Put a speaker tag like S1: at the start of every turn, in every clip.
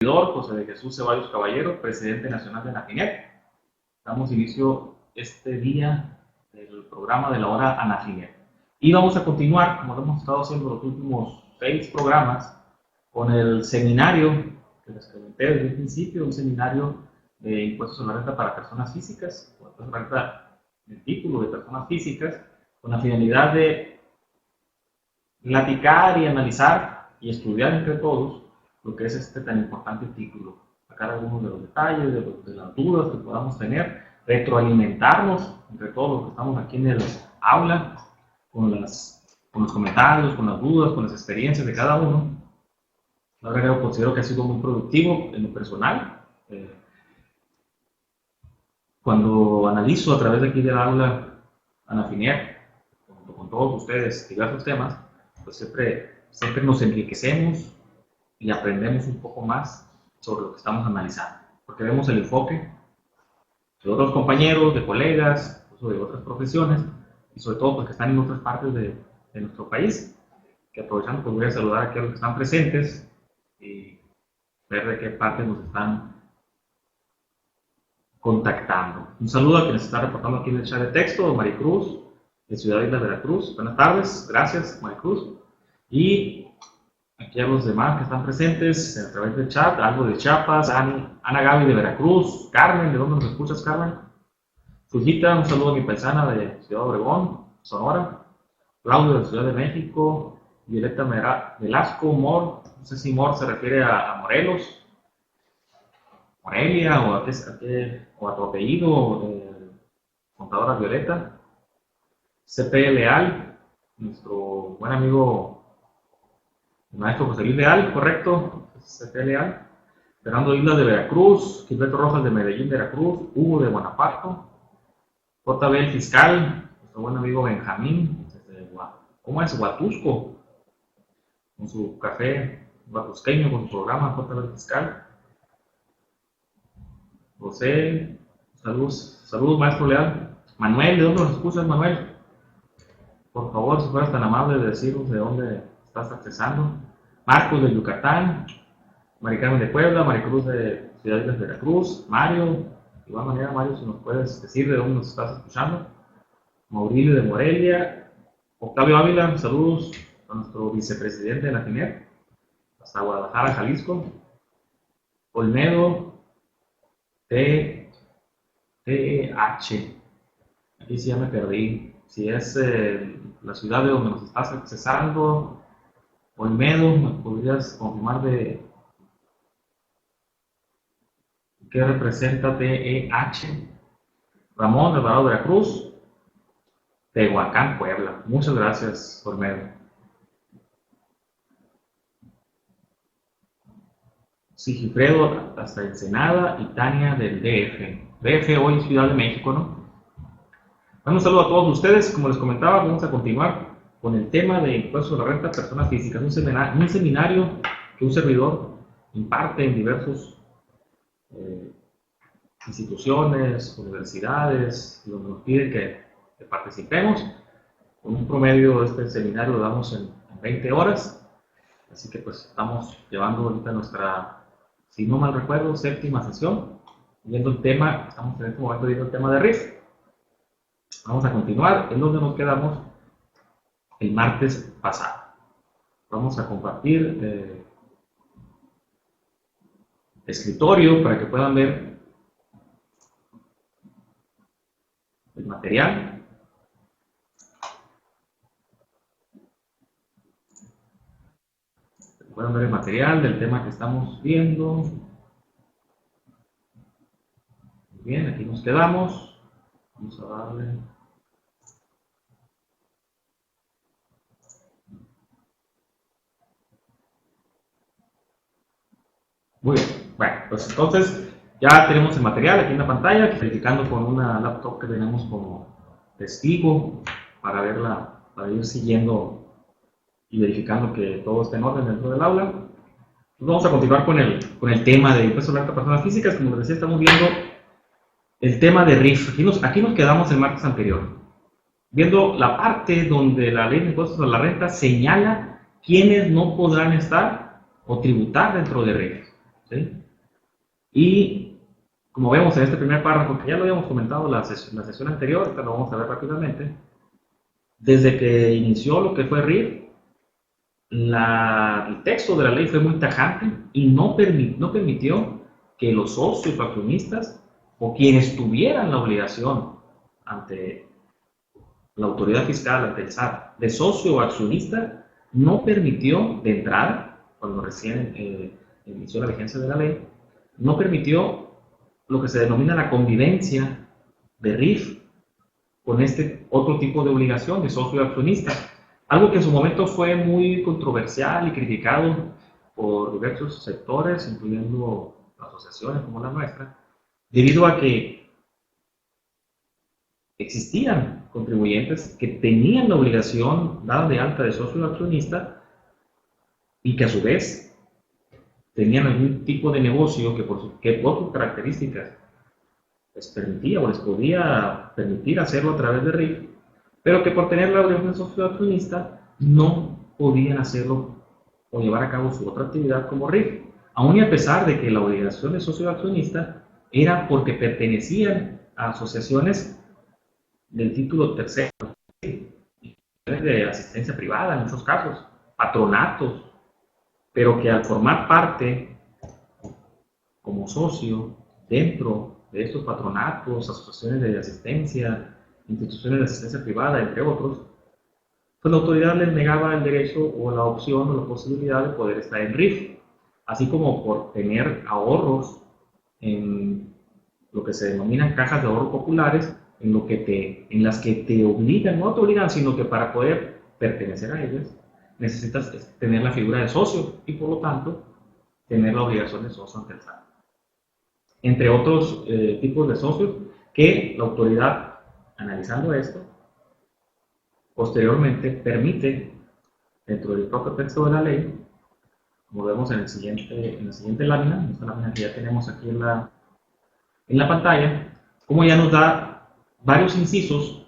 S1: José de Jesús Ceballos Caballero, presidente nacional de Anafinet. Damos inicio este día del programa de la hora Anafinet. Y vamos a continuar, como lo hemos estado haciendo los últimos 6 programas, con el seminario que les comenté desde el principio, un seminario de impuestos a la renta para personas físicas, o impuestos a la renta del título de personas físicas, con la finalidad de platicar y analizar y estudiar entre todos lo que es este tan importante título, sacar algunos de los detalles, de las dudas que podamos tener, retroalimentarnos entre todos los que estamos aquí en el aula, con los comentarios, con las dudas, con las experiencias de cada uno. La verdad que considero que ha sido muy productivo en lo personal. Cuando analizo a través de aquí del aula Anafinet, junto con todos ustedes diversos temas, pues siempre nos enriquecemos y aprendemos un poco más sobre lo que estamos analizando, porque vemos el enfoque de otros compañeros, de colegas, incluso de otras profesiones, y sobre todo porque están en otras partes de nuestro país, que aprovechando pues voy a saludar aquí a los que están presentes y ver de qué parte nos están contactando. Un saludo a quienes están reportando aquí en el chat de texto, Maricruz, de Ciudad Isla, Veracruz. Buenas tardes, gracias Maricruz. Y aquí a los demás que están presentes a través del chat, Algo de Chiapas, Ana Gaby de Veracruz, Carmen, ¿de dónde nos escuchas, Carmen? Fujita, un saludo a mi paisana de Ciudad Obregón, Sonora. Claudio de Ciudad de México, Violeta Velasco, Mor, no sé si Mor se refiere a Morelos, Morelia o a tu apellido, contadora Violeta. CP Leal, nuestro buen amigo el maestro José Luis Leal, correcto, CP Leal. Fernando Isla de Veracruz, Gilberto Rojas de Medellín, Veracruz, Hugo de Guanajuato, JB el Fiscal, nuestro buen amigo Benjamín, ¿cómo es? Huatusco, con su café huatusqueño, con su programa JB el Fiscal. José, saludos maestro Leal. Manuel, ¿de dónde nos escuchas, Manuel? Por favor, si fueras tan amable de decirnos de dónde estás accesando. Marcos de Yucatán, Maricarmen de Puebla, Maricruz de Ciudad de Veracruz, Mario, de igual manera Mario, si nos puedes decir de dónde nos estás escuchando. Maurilio de Morelia, Octavio Ávila, saludos a nuestro vicepresidente de la FINEP, hasta Guadalajara, Jalisco. Olmedo, TH, aquí sí ya me perdí, si es la ciudad de donde nos estás accesando, Olmedo, ¿me podrías confirmar de qué representa TEH? Ramón, Alvarado, Veracruz, Tehuacán, Puebla. Muchas gracias, Olmedo. Sigifredo hasta Ensenada y Tania del DF. DF hoy Ciudad de México, ¿no? Bueno, un saludo a todos ustedes. Como les comentaba, vamos a continuar con el tema de impuestos a la renta de personas físicas. Un seminario que un servidor imparte en diversos instituciones, universidades, donde nos piden que participemos. Con un promedio de este seminario lo damos en 20 horas. Así que pues estamos llevando ahorita nuestra, si no mal recuerdo, 7ª sesión, viendo el tema, estamos en este momento viendo el tema de RIF. Vamos a continuar en donde nos quedamos el martes pasado. Vamos a compartir escritorio para que puedan ver el material. Pueden ver el material del tema que estamos viendo. Bien, aquí nos quedamos. Vamos a darle. Muy bien. Bueno, pues entonces ya tenemos el material aquí en la pantalla, verificando con una laptop que tenemos como testigo para verla, para ir siguiendo y verificando que todo esté en orden dentro del aula. Pues vamos a continuar con el tema de impuestos a la renta de personas físicas. Como les decía, estamos viendo el tema de RIF. Aquí nos quedamos el martes anterior, viendo la parte donde la ley de impuestos a la renta señala quiénes no podrán estar o tributar dentro de RIF. ¿sí? Y como vemos en este primer párrafo, que ya lo habíamos comentado en la sesión anterior, esta lo vamos a ver rápidamente, desde que inició lo que fue RIF, el texto de la ley fue muy tajante y no permitió que los socios o accionistas o quienes tuvieran la obligación ante la autoridad fiscal, ante el SAT, de socio o accionista, no permitió de entrada, cuando recién inició la vigencia de la ley, no permitió lo que se denomina la convivencia de RIF con este otro tipo de obligación de socio accionista. Algo que en su momento fue muy controversial y criticado por diversos sectores, incluyendo asociaciones como la nuestra, debido a que existían contribuyentes que tenían la obligación dada de alta de socio accionista y que a su vez tenían algún tipo de negocio que por sus características les permitía o les podía permitir hacerlo a través de RIF, pero que por tener la obligación de socio accionista no podían hacerlo o llevar a cabo su otra actividad como RIF, aun y a pesar de que la obligación de socio accionista era porque pertenecían a asociaciones del título tercero, de asistencia privada en muchos casos, patronatos, pero que al formar parte como socio dentro de estos patronatos, asociaciones de asistencia, instituciones de asistencia privada, entre otros, pues la autoridad les negaba el derecho o la opción o la posibilidad de poder estar en RIF, así como por tener ahorros en lo que se denominan cajas de ahorro populares, en las que te obligan, no te obligan, sino que para poder pertenecer a ellas necesitas tener la figura de socio y por lo tanto tener la obligación de socio ante el SAT. Entre otros tipos de socios que la autoridad, analizando esto, posteriormente permite, dentro del propio texto de la ley, como vemos en la siguiente lámina, esta lámina que ya tenemos aquí en la pantalla, como ya nos da varios incisos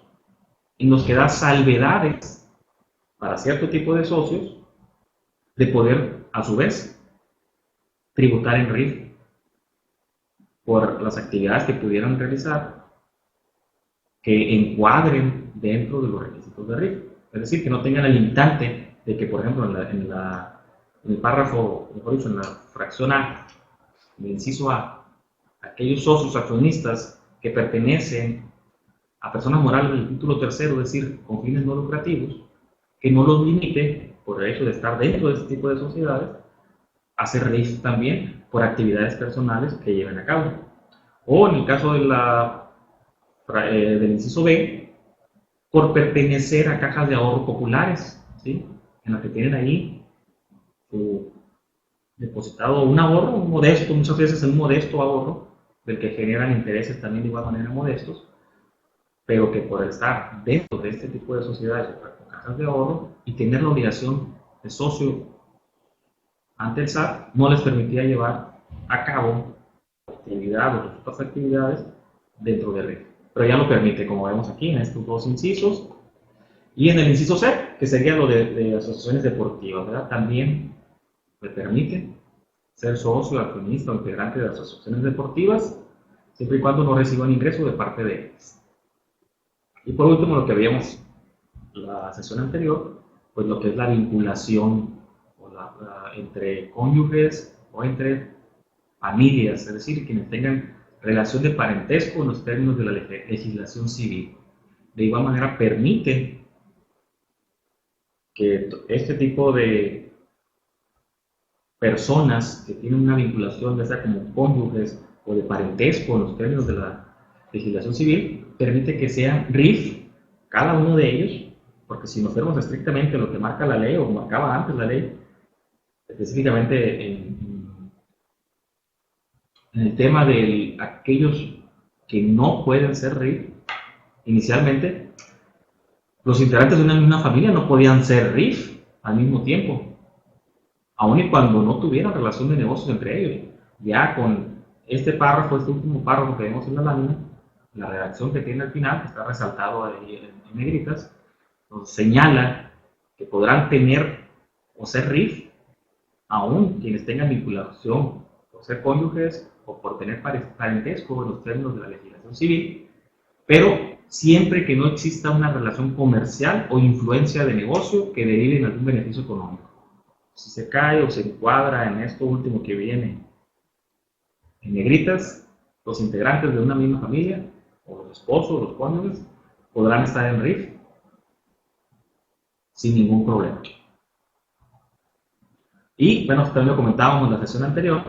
S1: en los que da salvedades para cierto tipo de socios de poder, a su vez, tributar en RIF por las actividades que pudieran realizar que encuadren dentro de los requisitos de RIF. Es decir, que no tengan la limitante de que, por ejemplo, en el párrafo, mejor dicho, en la fracción A, en el inciso A, aquellos socios accionistas que pertenecen a personas morales del título tercero, es decir, con fines no lucrativos, que no los limite, por el hecho de estar dentro de este tipo de sociedades, a hacer RIF también por actividades personales que lleven a cabo. O en el caso del inciso B, por pertenecer a cajas de ahorro populares, ¿sí? En las que tienen ahí depositado un ahorro, un modesto, muchas veces un modesto ahorro, del que generan intereses también de igual manera modestos, pero que por estar dentro de este tipo de sociedades con cajas de ahorro y tener la obligación de socio ante el SAT, no les permitía llevar a cabo actividad o otras actividades dentro de RIF. Pero ya lo permite, como vemos aquí en estos dos incisos. Y en el inciso C, que sería lo de asociaciones deportivas, ¿verdad? También le permite ser socio, accionista o integrante de asociaciones deportivas, siempre y cuando no reciban ingreso de parte de ellas. Y por último, lo que veíamos la sesión anterior, pues lo que es la vinculación entre cónyuges o entre familias, es decir, quienes tengan relación de parentesco en los términos de la legislación civil. De igual manera, permite que este tipo de personas que tienen una vinculación, ya sea como cónyuges o de parentesco en los términos de la legislación civil, permite que sean RIF cada uno de ellos, porque si nos vemos estrictamente lo que marca la ley o marcaba antes la ley, específicamente en el tema de aquellos que no pueden ser RIF, inicialmente los integrantes de una misma familia no podían ser RIF al mismo tiempo, aun y cuando no tuvieran relación de negocios entre ellos. Ya con este párrafo, este último párrafo que vemos en la lámina, la redacción que tiene al final, que está resaltado ahí en negritas, nos señala que podrán tener o ser RIF aún quienes tengan vinculación ser cónyuges o por tener parentesco en los términos de la legislación civil, pero siempre que no exista una relación comercial o influencia de negocio que derive en algún beneficio económico. Si se cae o se encuadra en esto último que viene en negritas, los integrantes de una misma familia, o los esposos, los cónyuges, podrán estar en RIF sin ningún problema. Y bueno, también lo comentábamos en la sesión anterior,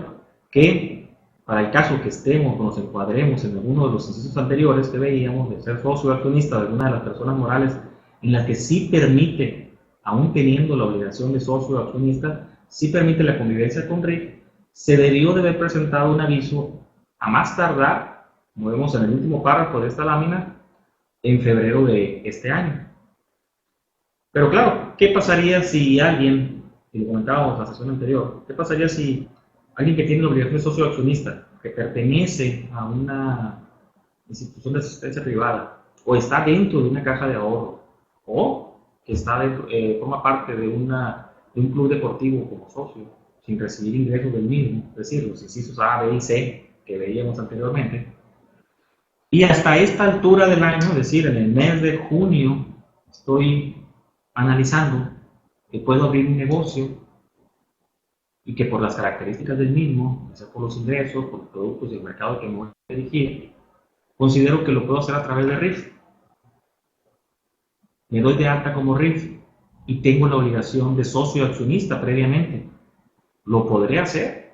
S1: que para el caso que estemos o nos encuadremos en alguno de los incisos anteriores que veíamos, de ser socio accionista de alguna de las personas morales en las que sí permite, aún teniendo la obligación de socio accionista, sí permite la convivencia con RIF, se debió de haber presentado un aviso a más tardar, como vemos en el último párrafo de esta lámina, en febrero de este año. Pero claro, ¿qué pasaría si alguien, y lo comentábamos en la sesión anterior, qué pasaría si alguien que tiene la obligación de socio accionista, que pertenece a una institución de asistencia privada, o está dentro de una caja de ahorro, o que está dentro, forma parte de un club deportivo como socio, sin recibir ingresos del mismo, es decir, los incisos A, B y C que veíamos anteriormente, y hasta esta altura del año, es decir, en el mes de junio, estoy analizando que puedo abrir un negocio y que por las características del mismo, o sea, por los ingresos, por los productos y el mercado que me voy a dirigir, considero que lo puedo hacer a través de RIF. Me doy de alta como RIF y tengo la obligación de socio accionista previamente. ¿Lo podré hacer?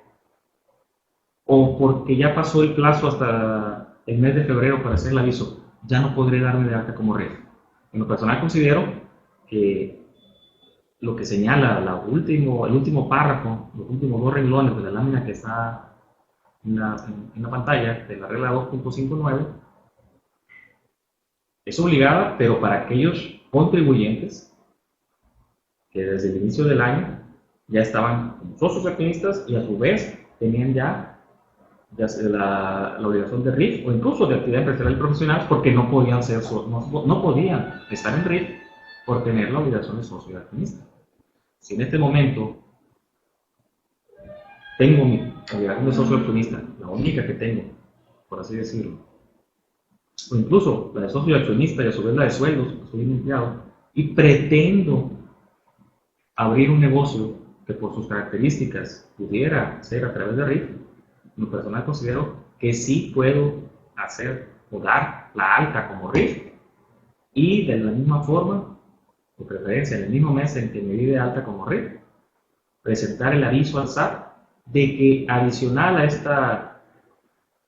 S1: ¿O porque ya pasó el plazo hasta el mes de febrero para hacer el aviso, ya no podré darme de alta como RIF? En lo personal considero que lo que señala el último párrafo, los últimos dos renglones de la lámina que está en la pantalla de la regla 2.59 es obligada, pero para aquellos contribuyentes que desde el inicio del año ya estaban como socios accionistas y a su vez tenían ya la obligación de RIF o incluso de actividad empresarial y profesional, porque no podían estar en RIF por tener la obligación de socio accionista. Si en este momento tengo mi obligación de socio accionista, la única que tengo, por así decirlo, o incluso la de socio accionista y a su vez la de sueldos, soy un empleado, y pretendo abrir un negocio que por sus características pudiera ser a través de RIF, en lo personal considero que sí puedo hacer o dar la alta como RIF y de la misma forma, de preferencia en el mismo mes en que me di de alta como RIF, presentar el aviso al SAT de que adicional a esta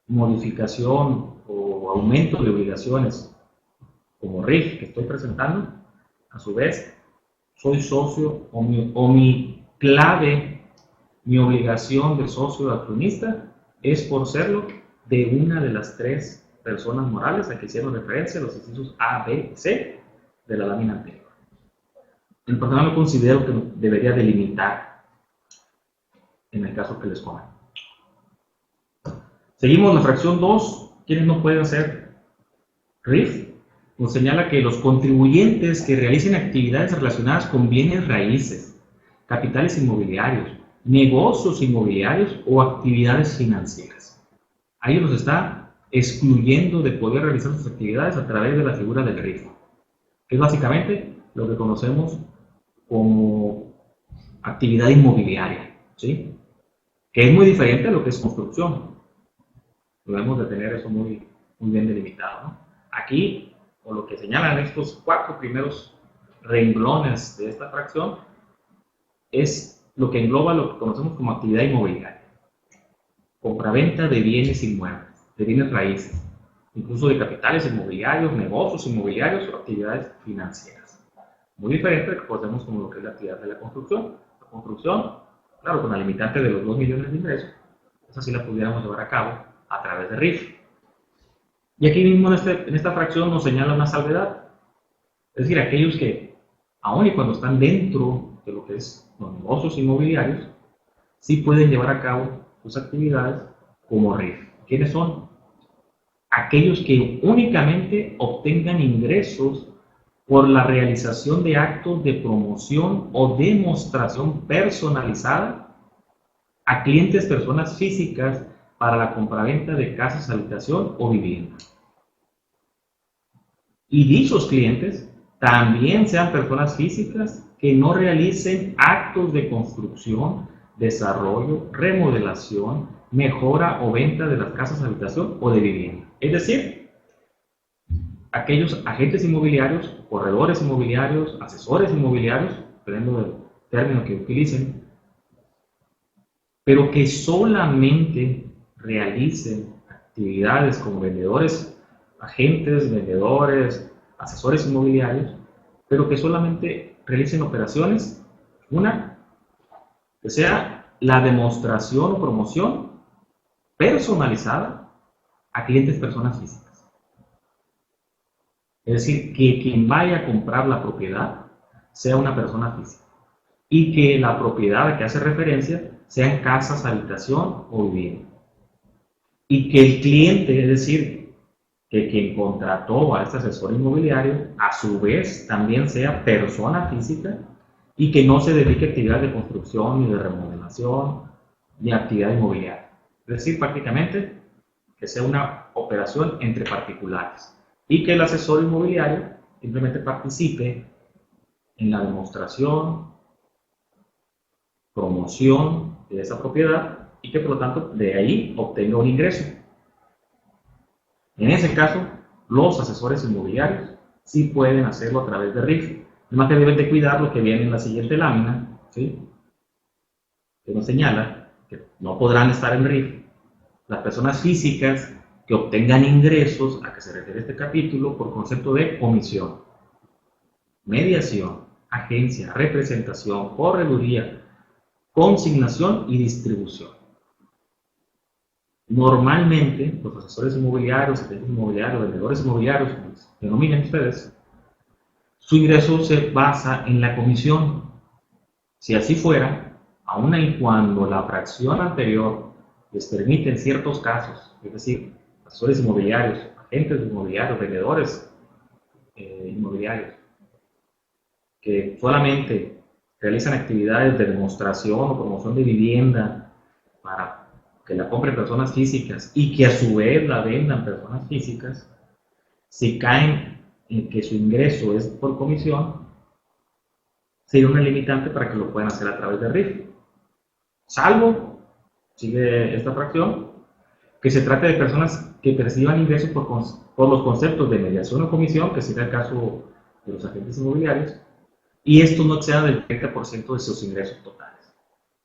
S1: modificación o aumento de obligaciones como RIF que estoy presentando, a su vez soy socio o mi clave, mi obligación de socio accionista es por serlo de una de las tres personas morales a que hicieron referencia los incisos A, B y C de la lámina anterior. En personal no considero que debería delimitar en el caso que les comento. Seguimos la fracción 2. ¿Quiénes no pueden hacer RIF? Nos señala que los contribuyentes que realicen actividades relacionadas con bienes raíces, capitales inmobiliarios, negocios inmobiliarios o actividades financieras. Ahí los está excluyendo de poder realizar sus actividades a través de la figura del RIF, que es básicamente lo que conocemos como actividad inmobiliaria, ¿sí? Que es muy diferente a lo que es construcción. Debemos de tener eso muy bien delimitado, ¿no? Aquí, o lo que señalan estos cuatro primeros renglones de esta fracción, es lo que engloba lo que conocemos como actividad inmobiliaria. Compraventa de bienes inmuebles, de bienes raíces, incluso de capitales inmobiliarios, negocios inmobiliarios o actividades financieras. Muy diferente de lo que conocemos como lo que es la actividad de la construcción. La construcción, claro, con la limitante de los 2 millones de ingresos, esa sí la pudiéramos llevar a cabo a través de RIF. Y aquí mismo en esta fracción nos señala una salvedad. Es decir, aquellos que, aun y cuando están dentro de lo que es los negocios inmobiliarios, sí pueden llevar a cabo sus actividades como RIF. ¿Quiénes son? Aquellos que únicamente obtengan ingresos por la realización de actos de promoción o demostración personalizada a clientes personas físicas para la compraventa de casas, habitación o vivienda. Y dichos clientes también sean personas físicas que no realicen actos de construcción, desarrollo, remodelación, mejora o venta de las casas, habitación o de vivienda. Es decir, aquellos agentes inmobiliarios, corredores inmobiliarios, asesores inmobiliarios, dependiendo del término que utilicen, pero que solamente realicen actividades como vendedores, agentes, vendedores, asesores inmobiliarios, pero que solamente realicen operaciones, una, que sea la demostración o promoción personalizada a clientes personas físicas. Es decir, que quien vaya a comprar la propiedad sea una persona física y que la propiedad a que hace referencia sean casas, habitación o vivienda. Y que el cliente, es decir, que quien contrató a este asesor inmobiliario, a su vez también sea persona física y que no se dedique a actividades de construcción, ni de remodelación, ni actividad inmobiliaria. Es decir, prácticamente que sea una operación entre particulares y que el asesor inmobiliario simplemente participe en la demostración, promoción de esa propiedad y que por lo tanto de ahí obtenga un ingreso. En ese caso, los asesores inmobiliarios sí pueden hacerlo a través de RIF. Además que deben de cuidar lo que viene en la siguiente lámina, ¿sí? Que nos señala que no podrán estar en RIF las personas físicas que obtengan ingresos, a que se refiere este capítulo, por concepto de comisión, mediación, agencia, representación, correduría, consignación y distribución. Normalmente, los asesores inmobiliarios, agentes inmobiliarios, vendedores inmobiliarios, como se denominan ustedes, su ingreso se basa en la comisión. Si así fuera, aun y cuando la fracción anterior les permite en ciertos casos, es decir, asesores inmobiliarios, agentes inmobiliarios, vendedores inmobiliarios, que solamente realizan actividades de demostración o promoción de vivienda para que la compren personas físicas y que a su vez la vendan personas físicas, si caen en que su ingreso es por comisión, sería una limitante para que lo puedan hacer a través de RIF. Salvo, sigue esta fracción, que se trate de personas que perciban ingresos por los conceptos de mediación o comisión, que sería el caso de los agentes inmobiliarios, y esto no exceda del 30% de sus ingresos totales.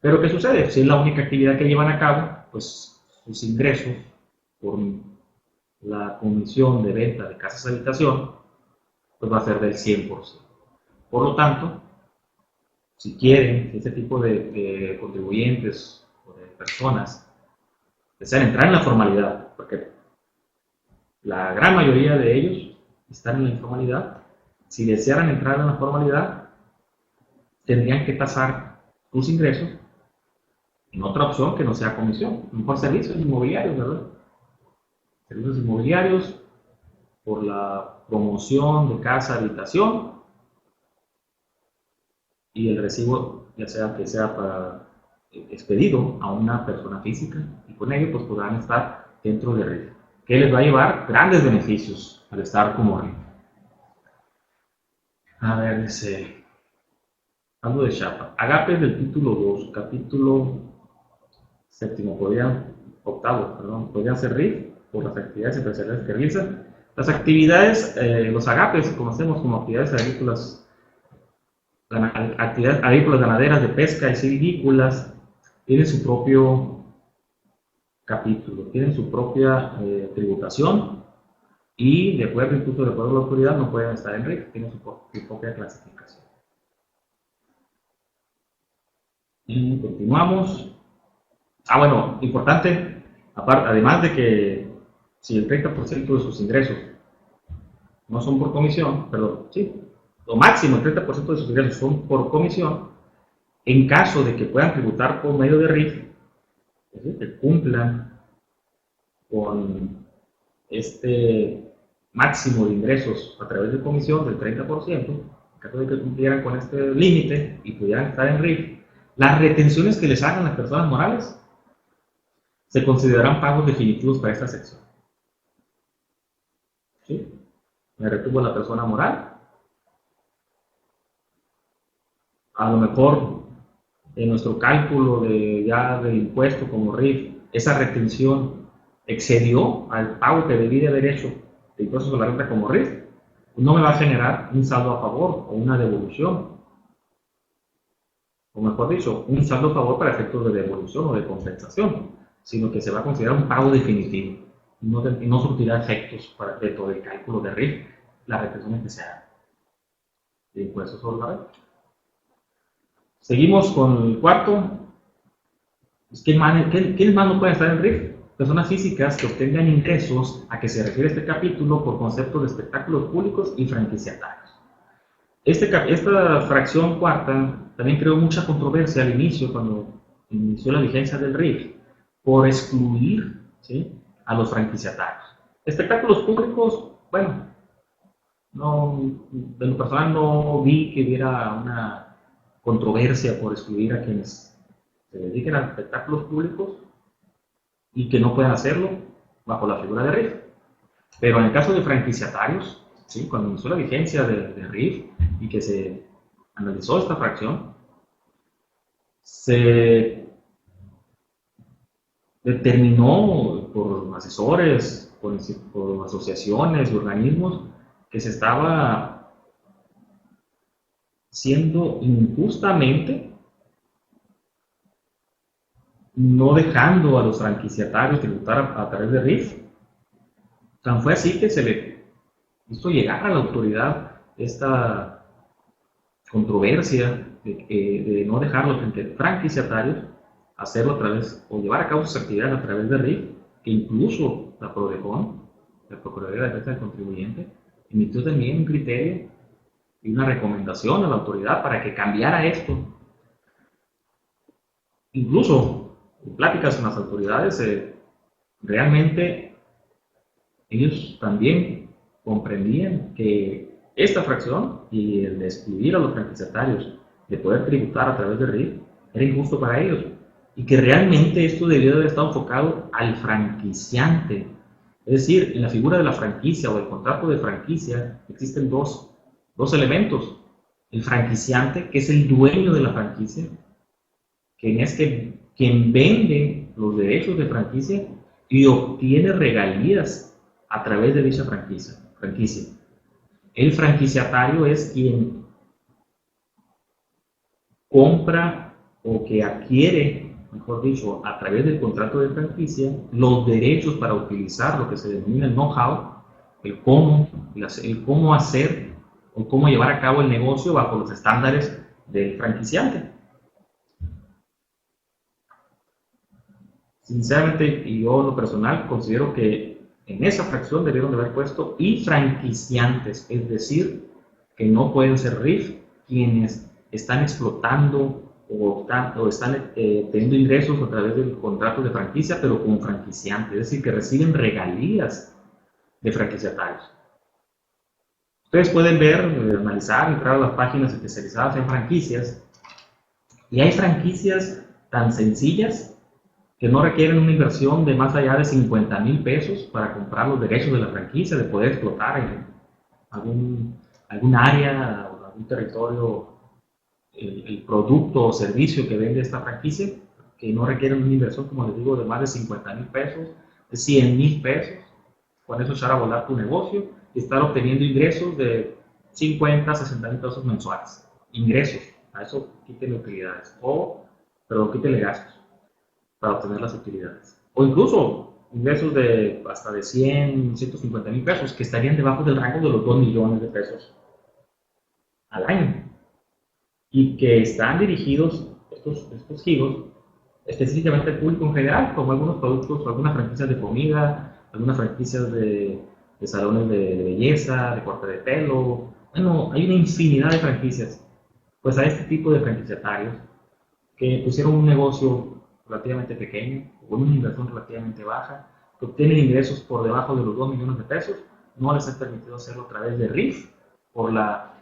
S1: Pero ¿qué sucede? Si es la única actividad que llevan a cabo, pues sus ingresos por la comisión de venta de casas de habitación, pues va a ser del 100%. Por lo tanto, si quieren que este tipo de contribuyentes o de personas desean entrar en la formalidad, porque la gran mayoría de ellos están en la informalidad, si desearan entrar en la formalidad, tendrían que tasar sus ingresos en otra opción que no sea comisión, por servicios inmobiliarios, ¿verdad? Servicios inmobiliarios por la promoción de casa, habitación y el recibo, ya sea que sea para expedido a una persona física y con ello pues podrán estar dentro de RIF, que les va a llevar grandes beneficios al estar como RIF. A ver, dice, algo de chapa. Agapes del título 2, capítulo séptimo, podrían ser RIF por las actividades empresariales que realizan. Las actividades, los agapes, conocemos como actividades agrícolas, actividades agrícolas ganaderas, de pesca y silvícolas, tienen su propio capítulo, tienen su propia tributación y de acuerdo incluso de acuerdo a la autoridad no pueden estar en RIF, tienen su propia clasificación. Y continuamos. Bueno, importante, además de que si el 30% de sus ingresos no son por comisión, perdón, sí, lo máximo el 30% de sus ingresos son por comisión, en caso de que puedan tributar por medio de RIF, es decir, que cumplan con este máximo de ingresos a través de comisión del 30%, en caso de que cumplieran con este límite y pudieran estar en RIF, Las retenciones que les hagan las personas morales se considerarán pagos definitivos para esta sección. ¿Sí? Me retuvo la persona moral. A lo mejor en nuestro cálculo del impuesto como RIF, esa retención excedió al pago que debí de haber hecho de impuestos sobre la renta como RIF, no me va a generar un saldo a favor o una devolución. O mejor dicho, un saldo a favor para efectos de devolución o de compensación, sino que se va a considerar un pago definitivo y no surtirá efectos dentro del cálculo de RIF, las retenciones que se hagan de impuestos sobre la renta. Seguimos con el cuarto. ¿Quiénes más no pueden estar en RIF? Personas físicas que obtengan ingresos a que se refiere este capítulo por concepto de espectáculos públicos y franquiciatarios. Esta fracción cuarta también creó mucha controversia al inicio, cuando inició la vigencia del RIF, por excluir, ¿sí?, a los franquiciatarios. Espectáculos públicos, bueno, de lo personal no vi que hubiera una controversia por excluir a quienes se dediquen a espectáculos públicos y que no puedan hacerlo bajo la figura de RIF. Pero en el caso de franquiciatarios, ¿sí?, cuando inició la vigencia de RIF y que se analizó esta fracción, se determinó por asesores, por asociaciones y organismos que se estaba siendo injustamente no dejando a los franquiciatarios tributar a través de RIF. Tan fue así que se le hizo llegar a la autoridad esta controversia de no dejar a los franquiciatarios hacerlo a través, o llevar a cabo sus actividades a través de RIF, que incluso la PRODECON, la Procuraduría de Defensa del Contribuyente, emitió también un criterio y una recomendación a la autoridad para que cambiara esto. Incluso en pláticas con las autoridades, realmente ellos también comprendían que esta fracción y el de excluir a los franquiciatarios de poder tributar a través de RIF era injusto para ellos, y que realmente esto debió de haber estado enfocado al franquiciante. Es decir, en la figura de la franquicia o del contrato de franquicia existen dos elementos. El franquiciante, que es el dueño de la franquicia, quien es quien vende los derechos de franquicia y obtiene regalías a través de dicha franquicia. El franquiciatario es quien compra o que adquiere, mejor dicho, a través del contrato de franquicia, los derechos para utilizar lo que se denomina el know-how, el cómo hacer o cómo llevar a cabo el negocio bajo los estándares del franquiciante. Sinceramente, y yo en lo personal considero que en esa fracción debieron de haber puesto y franquiciantes, es decir, que no pueden ser RIF quienes están explotando o están teniendo ingresos a través del contrato de franquicia, pero como franquiciantes, es decir, que reciben regalías de franquiciatarios. Ustedes pueden ver, analizar, entrar a las páginas especializadas en franquicias, y hay franquicias tan sencillas que no requieren una inversión de más allá de 50,000 pesos para comprar los derechos de la franquicia, de poder explotar en algún área o algún territorio el producto o servicio que vende esta franquicia, que no requieren una inversión, como les digo, de más de 50,000 pesos, de 100,000 pesos. Con eso echar a volar tu negocio y estar obteniendo ingresos de 50, 60,000 pesos mensuales. Ingresos, a eso quítele utilidades, pero quítele gastos para obtener las utilidades. O incluso ingresos de hasta de 100, 150,000 pesos, que estarían debajo del rango de los 2 millones de pesos al año. Y que están dirigidos, estos giros, específicamente al público en general, como algunos productos, algunas franquicias de comida, algunas franquicias de salones de belleza, de corte de pelo. Bueno, hay una infinidad de franquicias. Pues a este tipo de franquiciatarios que pusieron un negocio relativamente pequeño, con una inversión relativamente baja, que obtienen ingresos por debajo de los 2 millones de pesos, no les ha permitido hacerlo a través de RIF por la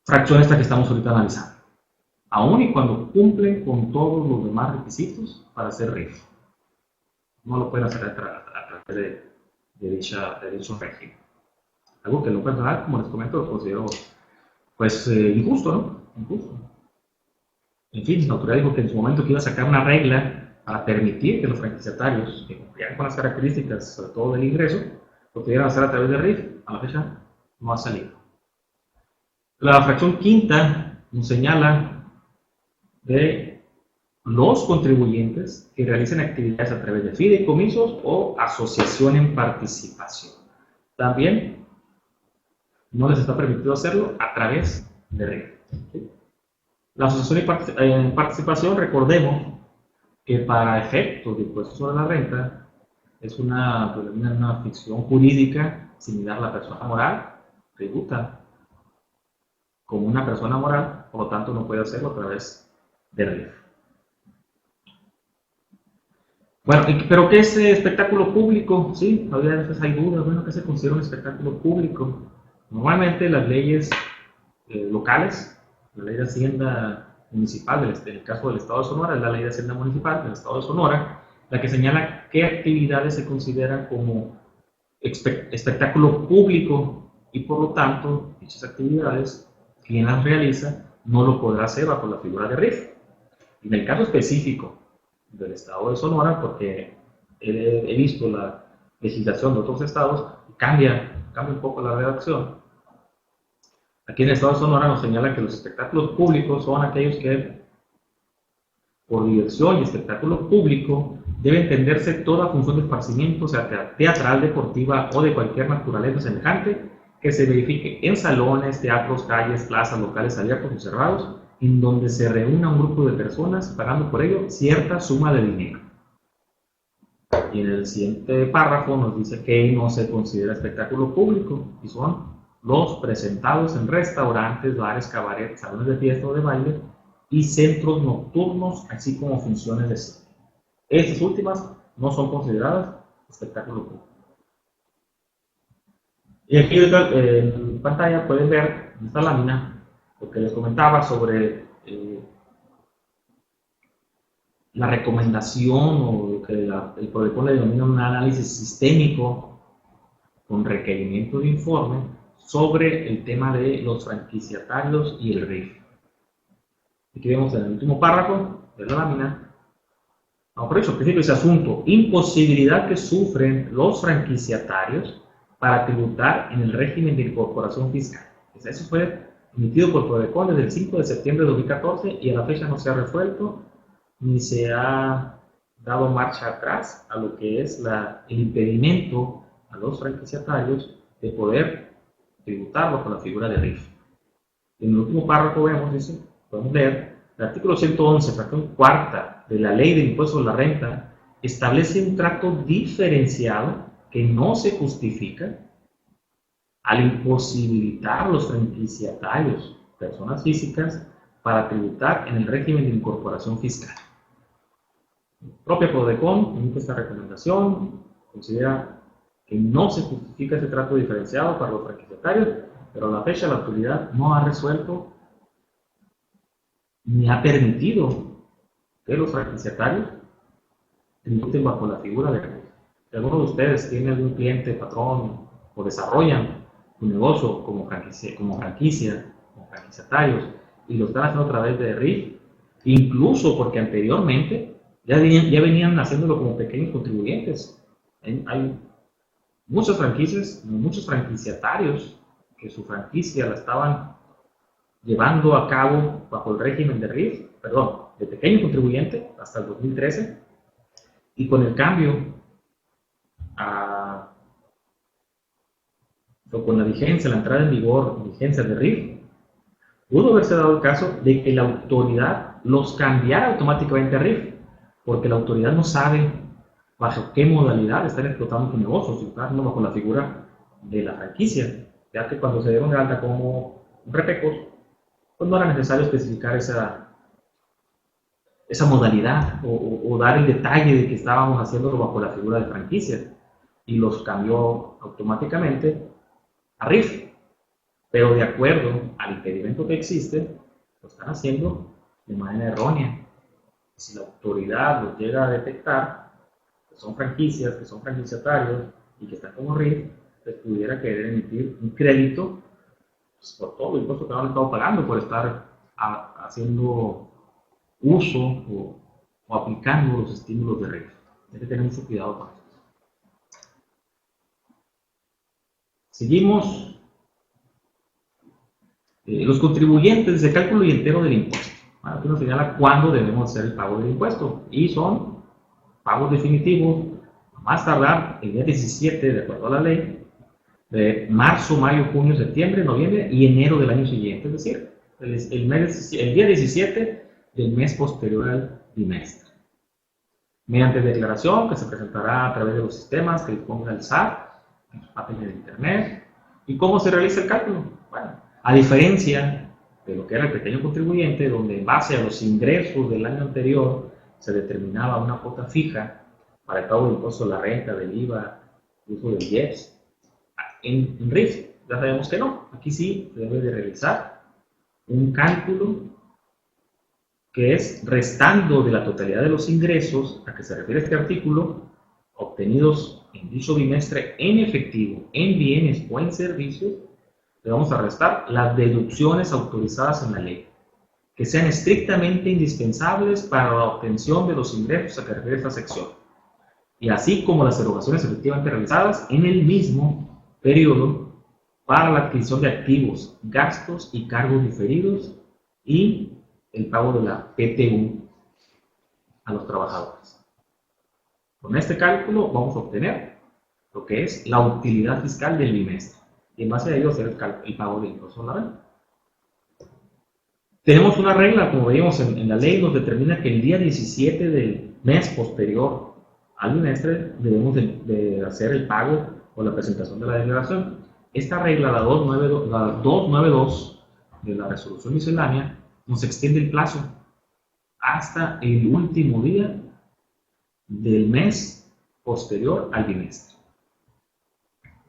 S1: fracción esta que estamos ahorita analizando. aun y cuando cumplen con todos los demás requisitos para ser RIF. No lo pueden hacer a través de dicho régimen. Algo que en lo personal, como les comento, lo considero pues injusto, ¿no? Injusto. En fin, la autoridad dijo que en su momento que iba a sacar una regla para permitir que los franquiciatarios que cumplieran con las características, sobre todo del ingreso, lo pudieran hacer a través de RIF. A la fecha no ha salido. La fracción quinta nos señala de los contribuyentes que realicen actividades a través de fideicomisos o asociación en participación. También no les está permitido hacerlo a través de RIF. ¿Sí? La asociación en participación, recordemos que para efectos de impuestos sobre la renta es una ficción jurídica similar a la persona moral, tributa como una persona moral, por lo tanto no puede hacerlo a través de RIF. Bueno, pero ¿qué es espectáculo público? Sí, todavía a veces hay dudas. Bueno, ¿qué se considera un espectáculo público? Normalmente las leyes locales, la ley de Hacienda Municipal, en el caso del Estado de Sonora, es la ley de Hacienda Municipal del Estado de Sonora, la que señala qué actividades se consideran como espectáculo público y por lo tanto, dichas actividades, quien las realiza no lo podrá hacer bajo la figura de RIF. En el caso específico del Estado de Sonora, porque he visto la legislación de otros estados, cambia un poco la redacción. Aquí en el Estado de Sonora nos señala que los espectáculos públicos son aquellos que, por diversión y espectáculo público, debe entenderse toda función de esparcimiento, sea teatral, deportiva o de cualquier naturaleza semejante, que se verifique en salones, teatros, calles, plazas, locales abiertos o cerrados, en donde se reúna un grupo de personas pagando por ello cierta suma de dinero. Y en el siguiente párrafo nos dice que no se considera espectáculo público y son los presentados en restaurantes, bares, cabarets, salones de fiesta o de baile y centros nocturnos, así como funciones de cine. Estas últimas no son consideradas espectáculo público. Y aquí en pantalla pueden ver en esta lámina lo que les comentaba sobre la recomendación o lo que el PRODECON le denomina un análisis sistémico con requerimiento de informe sobre el tema de los franquiciatarios y el RIF. Aquí vemos en el último párrafo de la lámina, por eso, al principio ese asunto, imposibilidad que sufren los franquiciatarios para tributar en el régimen de incorporación fiscal. Eso fue emitido por PRODECON desde el 5 de septiembre de 2014 y a la fecha no se ha resuelto ni se ha dado marcha atrás a lo que es el impedimento a los franquiciatarios de poder tributarlo con la figura de RIF. En el último párrafo podemos leer, el artículo 111, fracción cuarta de la Ley de Impuestos sobre la Renta establece un trato diferenciado que no se justifica al imposibilitar a los franquiciatarios, personas físicas, para tributar en el régimen de incorporación fiscal. El propio PRODECON emite esta recomendación, considera que no se justifica ese trato diferenciado para los franquiciatarios, pero a la fecha la autoridad no ha resuelto ni ha permitido que los franquiciatarios tributen bajo la figura de RIF. Si alguno de ustedes tiene algún cliente, patrón, o desarrollan un negocio como franquiciatarios, y lo están haciendo a través de RIF, incluso porque anteriormente ya venían haciéndolo como pequeños contribuyentes. Hay muchas franquicias, muchos franquiciatarios que su franquicia la estaban llevando a cabo bajo el régimen de RIF, de pequeño contribuyente hasta el 2013, y con el cambio con la vigencia, la entrada en vigor, vigencia de RIF, pudo haberse dado el caso de que la autoridad los cambiara automáticamente a RIF, porque la autoridad no sabe bajo qué modalidad están explotando su negocio, si están bajo la figura de la franquicia, ya que cuando se dieron de alta como repecos, pues no era necesario especificar esa modalidad o dar el detalle de que estábamos haciéndolo bajo la figura de franquicia, y los cambió automáticamente a RIF, pero de acuerdo al impedimento que existe, lo están haciendo de manera errónea. Si la autoridad los llega a detectar, que son franquicias, que son franquiciatarios y que están como RIF, les pudiera querer emitir un crédito pues, por todo el impuesto que no han estado pagando por estar haciendo uso o aplicando los estímulos de RIF. Hay que tener mucho cuidado con eso. Seguimos. Los contribuyentes de cálculo y entero del impuesto. Aquí nos señala cuándo debemos hacer el pago del impuesto. Y son pagos definitivos, a más tardar el día 17, de acuerdo a la ley, de marzo, mayo, junio, septiembre, noviembre y enero del año siguiente. Es decir, el día 17 del mes posterior al bimestre. Mediante declaración que se presentará a través de los sistemas que disponga el SAT, en su página de internet. ¿Y cómo se realiza el cálculo? Bueno, a diferencia de lo que era el pequeño contribuyente, donde en base a los ingresos del año anterior se determinaba una cuota fija para el pago del impuesto de la renta, del IVA, incluso del IEPS, en RIF ya sabemos que no. Aquí sí se debe de realizar un cálculo que es restando de la totalidad de los ingresos a que se refiere este artículo, obtenidos en dicho bimestre en efectivo, en bienes o en servicios, le vamos a restar las deducciones autorizadas en la ley, que sean estrictamente indispensables para la obtención de los ingresos a que refiere esta sección, y así como las erogaciones efectivamente realizadas en el mismo periodo para la adquisición de activos, gastos y cargos diferidos y el pago de la PTU a los trabajadores. Con este cálculo vamos a obtener lo que es la utilidad fiscal del bimestre y en base a ello hacer el pago del impuesto a la renta. Tenemos una regla, como veíamos en la ley, nos determina que el día 17 del mes posterior al bimestre debemos de hacer el pago o la presentación de la declaración. Esta regla, la 292 de la resolución miscelánea, nos extiende el plazo hasta el último día del mes posterior al bimestre.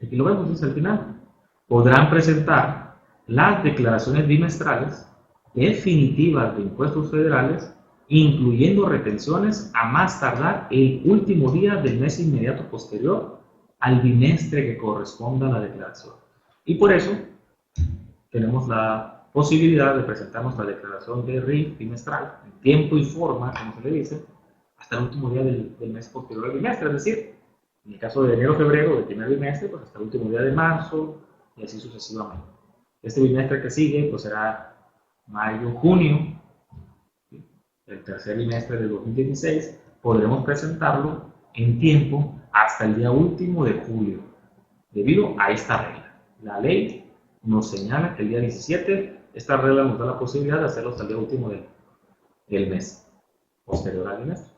S1: Aquí lo vemos, dice al final. Podrán presentar las declaraciones bimestrales definitivas de impuestos federales, incluyendo retenciones, a más tardar el último día del mes inmediato posterior al bimestre que corresponda a la declaración. Y por eso tenemos la posibilidad de presentar nuestra declaración de RIF bimestral en tiempo y forma, como se le dice, hasta el último día del mes posterior al bimestre, es decir, en el caso de enero-febrero del primer bimestre, pues hasta el último día de marzo y así sucesivamente. Este bimestre que sigue pues será mayo-junio, el tercer bimestre del 2016, podremos presentarlo en tiempo hasta el día último de julio, debido a esta regla. La ley nos señala que el día 17, esta regla nos da la posibilidad de hacerlo hasta el día último del mes posterior al bimestre.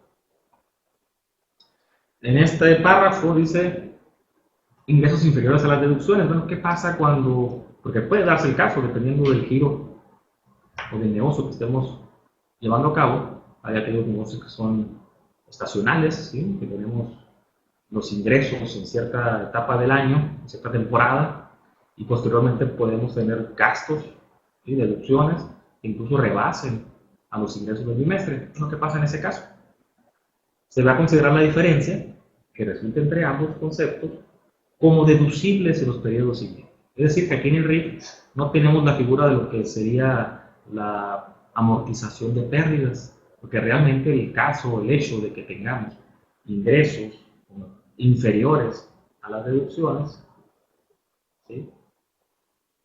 S1: En este párrafo dice ingresos inferiores a las deducciones. Bueno, ¿qué pasa cuando? Porque puede darse el caso, dependiendo del giro o del negocio que estemos llevando a cabo. Hay aquellos negocios que son estacionales, ¿sí? Que tenemos los ingresos en cierta etapa del año, en cierta temporada, y posteriormente podemos tener gastos y deducciones que incluso rebasen a los ingresos del bimestre. ¿Qué pasa en ese caso? Se va a considerar la diferencia que resulta entre ambos conceptos como deducibles en los periodos siguientes. Es decir, que aquí en el RIF no tenemos la figura de lo que sería la amortización de pérdidas, porque realmente el caso, el hecho de que tengamos ingresos inferiores a las deducciones, ¿sí?,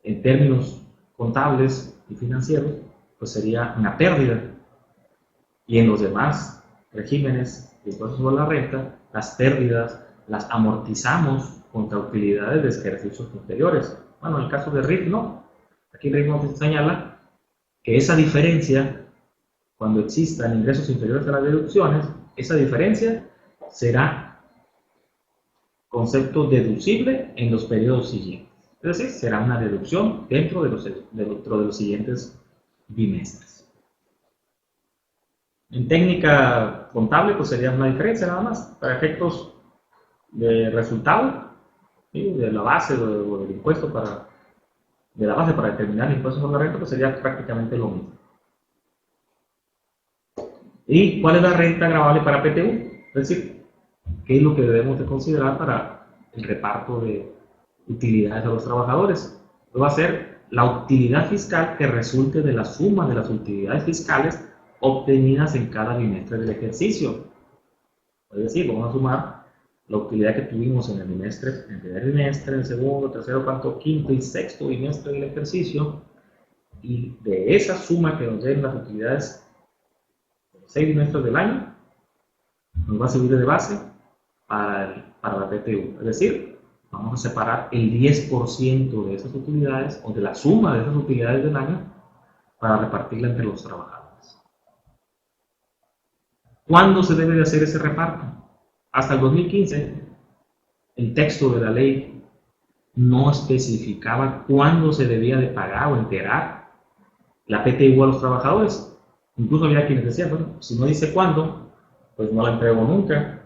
S1: en términos contables y financieros, pues sería una pérdida. Y en los demás regímenes de impuestos sobre la renta, las pérdidas las amortizamos contra utilidades de ejercicios posteriores. Bueno, en el caso de RIF no. Aquí el RIF nos señala que esa diferencia, cuando existan ingresos inferiores a las deducciones, esa diferencia será concepto deducible en los periodos siguientes. Es decir, será una deducción dentro de los siguientes bimestres. En técnica contable, pues sería una diferencia nada más. Para efectos de resultado, ¿sí?, de la base o del impuesto de la base para determinar el impuesto sobre la renta, pues sería prácticamente lo mismo. ¿Y cuál es la renta gravable para PTU? Es decir, ¿qué es lo que debemos de considerar para el reparto de utilidades a los trabajadores? Pues va a ser la utilidad fiscal que resulte de la suma de las utilidades fiscales obtenidas en cada bimestre del ejercicio. Es decir, vamos a sumar la utilidad que tuvimos en el bimestre, en el primer bimestre, en el segundo, tercero, cuarto, quinto y sexto bimestre del ejercicio, y de esa suma que nos den las utilidades de los 6 bimestres del año, nos va a servir de base para la PTU. Es decir, vamos a separar el 10% de esas utilidades o de la suma de esas utilidades del año para repartirla entre los trabajadores. ¿Cuándo se debe de hacer ese reparto? Hasta el 2015, el texto de la ley no especificaba cuándo se debía de pagar o entregar la PTU a los trabajadores. Incluso había quienes decían, bueno, si no dice cuándo, pues no la entrego nunca.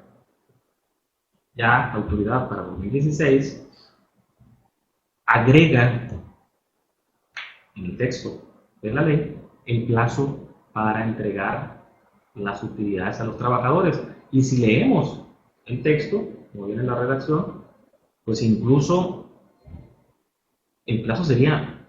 S1: Ya la autoridad para 2016 agrega en el texto de la ley el plazo para entregar las utilidades a los trabajadores. Y si leemos el texto, como viene en la redacción, pues incluso el plazo sería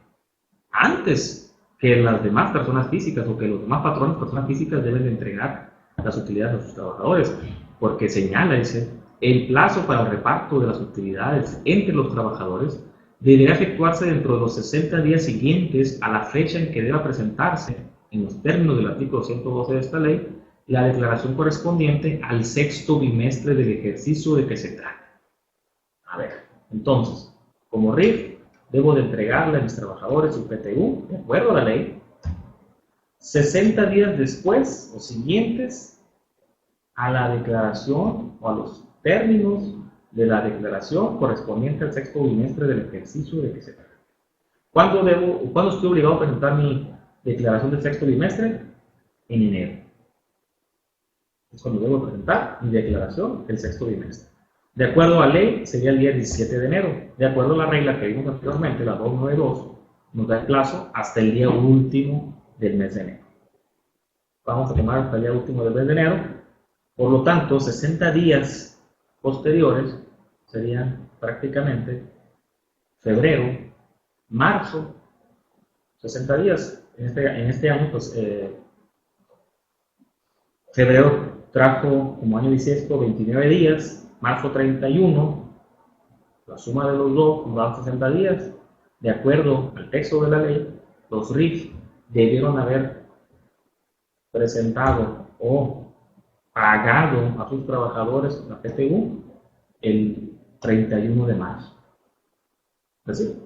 S1: antes que las demás personas físicas o que los demás patrones, personas físicas, deben de entregar las utilidades a sus trabajadores, porque señala, dice, el plazo para el reparto de las utilidades entre los trabajadores deberá efectuarse dentro de los 60 días siguientes a la fecha en que deba presentarse, en los términos del artículo 112 de esta ley, la declaración correspondiente al sexto bimestre del ejercicio de que se trata. A ver, entonces, como RIF, debo de entregarle a mis trabajadores su PTU, de acuerdo a la ley, 60 días después o siguientes a la declaración o a los términos de la declaración correspondiente al sexto bimestre del ejercicio de que se trata. ¿Cuándo estoy obligado a presentar mi declaración del sexto bimestre? En enero. Es cuando debo presentar mi declaración del sexto bimestre. De acuerdo a la ley, sería el día 17 de enero. De acuerdo a la regla que vimos anteriormente, la 292, nos da el plazo hasta el día último del mes de enero. Vamos a tomar hasta el día último del mes de enero. Por lo tanto, 60 días posteriores serían prácticamente febrero, marzo, 60 días. En este año, pues, febrero trajo como año bisiesto 29 días, marzo 31, la suma de los dos nos da 60 días. De acuerdo al texto de la ley, los RIF debieron haber presentado o pagado a sus trabajadores la PTU el 31 de marzo. Es decir,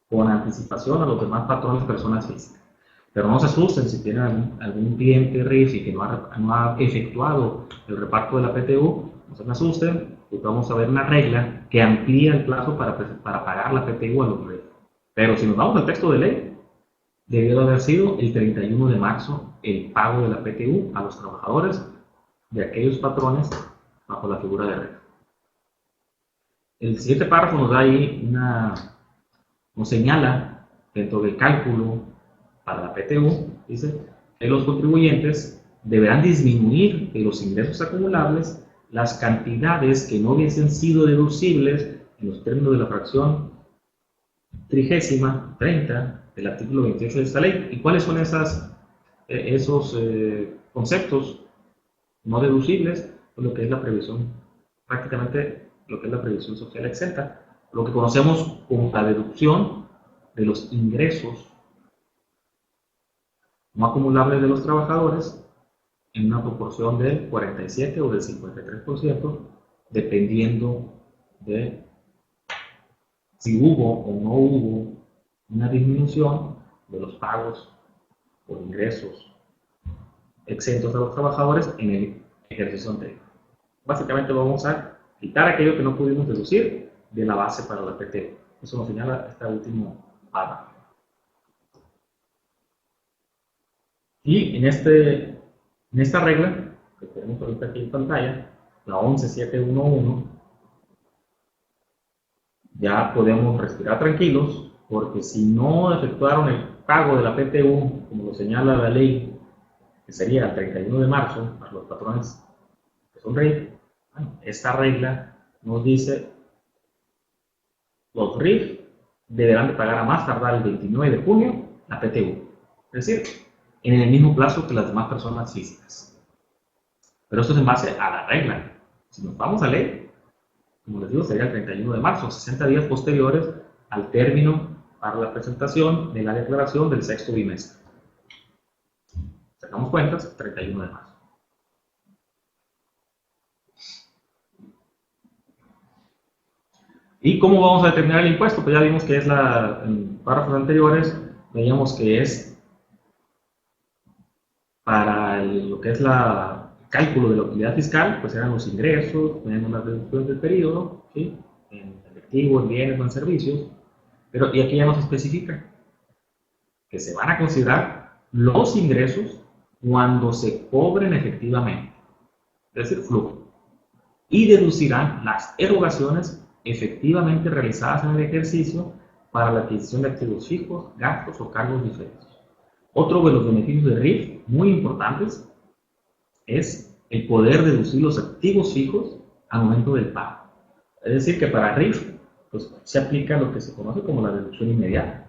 S1: con anticipación a los demás patrones personas físicas. Pero no se asusten si tienen algún cliente RIF y que no ha efectuado el reparto de la PTU, no se me asusten, pues vamos a ver una regla que amplía el plazo para pagar la PTU a los RIF. Pero si nos vamos al texto de ley, debió haber sido el 31 de marzo el pago de la PTU a los trabajadores de aquellos patrones bajo la figura de RIF. El siguiente párrafo nos da ahí nos señala dentro del cálculo para la PTU, dice que los contribuyentes deberán disminuir de los ingresos acumulables las cantidades que no hubiesen sido deducibles en los términos de la fracción 30 del artículo 28 de esta ley. ¿Y cuáles son esos conceptos no deducibles? Pues lo que es la previsión, prácticamente lo que es la previsión social exenta, lo que conocemos como la deducción de los ingresos no acumulables de los trabajadores en una proporción del 47 o del 53%, dependiendo de si hubo o no hubo una disminución de los pagos por ingresos exentos a los trabajadores en el ejercicio anterior. Básicamente vamos a quitar aquello que no pudimos deducir de la base para la PTU. Eso nos señala este último párrafo. Y en esta regla, que tenemos ahorita aquí en pantalla, la 11711, ya podemos respirar tranquilos, porque si no efectuaron el pago de la PTU, como lo señala la ley que sería el 31 de marzo, para los patrones que son RIF, bueno, esta regla nos dice los RIF deberán de pagar a más tardar el 29 de junio la PTU, es decir, en el mismo plazo que las demás personas físicas. Pero esto es en base a la regla. Si nos vamos a ley, como les digo, sería el 31 de marzo, 60 días posteriores al término para la presentación de la declaración del sexto bimestre. Sacamos cuentas, 31 de marzo. ¿Y cómo vamos a determinar el impuesto? Pues ya vimos que es en párrafos anteriores, veíamos que es para lo que es el cálculo de la utilidad fiscal, pues eran los ingresos, tenían las deducciones del periodo, ¿sí? En efectivo, en bienes o en servicios, pero y aquí ya nos especifica que se van a considerar los ingresos cuando se cobren efectivamente, es decir, flujo, y deducirán las erogaciones efectivamente realizadas en el ejercicio para la adquisición de activos fijos, gastos o cargos diferidos. Otro de los beneficios de RIF, muy importantes, es el poder deducir los activos fijos al momento del pago. Es decir, que para RIF pues, se aplica lo que se conoce como la deducción inmediata.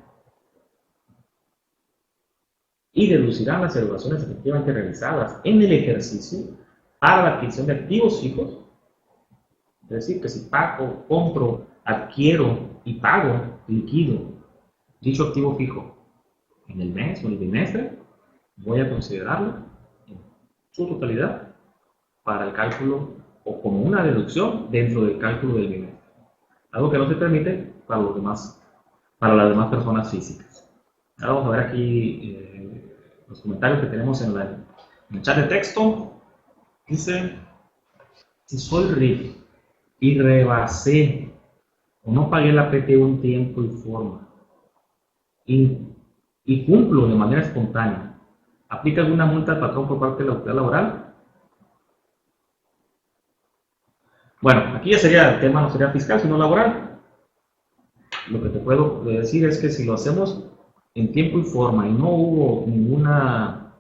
S1: Y deducirán las erogaciones efectivamente realizadas en el ejercicio para la adquisición de activos fijos. Es decir, que si pago, compro, adquiero y pago, liquido dicho activo fijo en el mes o en el bimestre, voy a considerarlo en su totalidad para el cálculo o como una deducción dentro del cálculo del bimestre. Algo que no se permite para para las demás personas físicas. Ahora vamos a ver aquí los comentarios que tenemos en el chat de texto. Dice, si soy RIF y rebasé o no pagué la PTU en tiempo y forma y cumplo de manera espontánea, ¿aplica alguna multa al patrón por parte de la autoridad laboral? Bueno, aquí ya sería el tema, no sería fiscal, sino laboral. Lo que te puedo decir es que si lo hacemos en tiempo y forma y no hubo ninguna,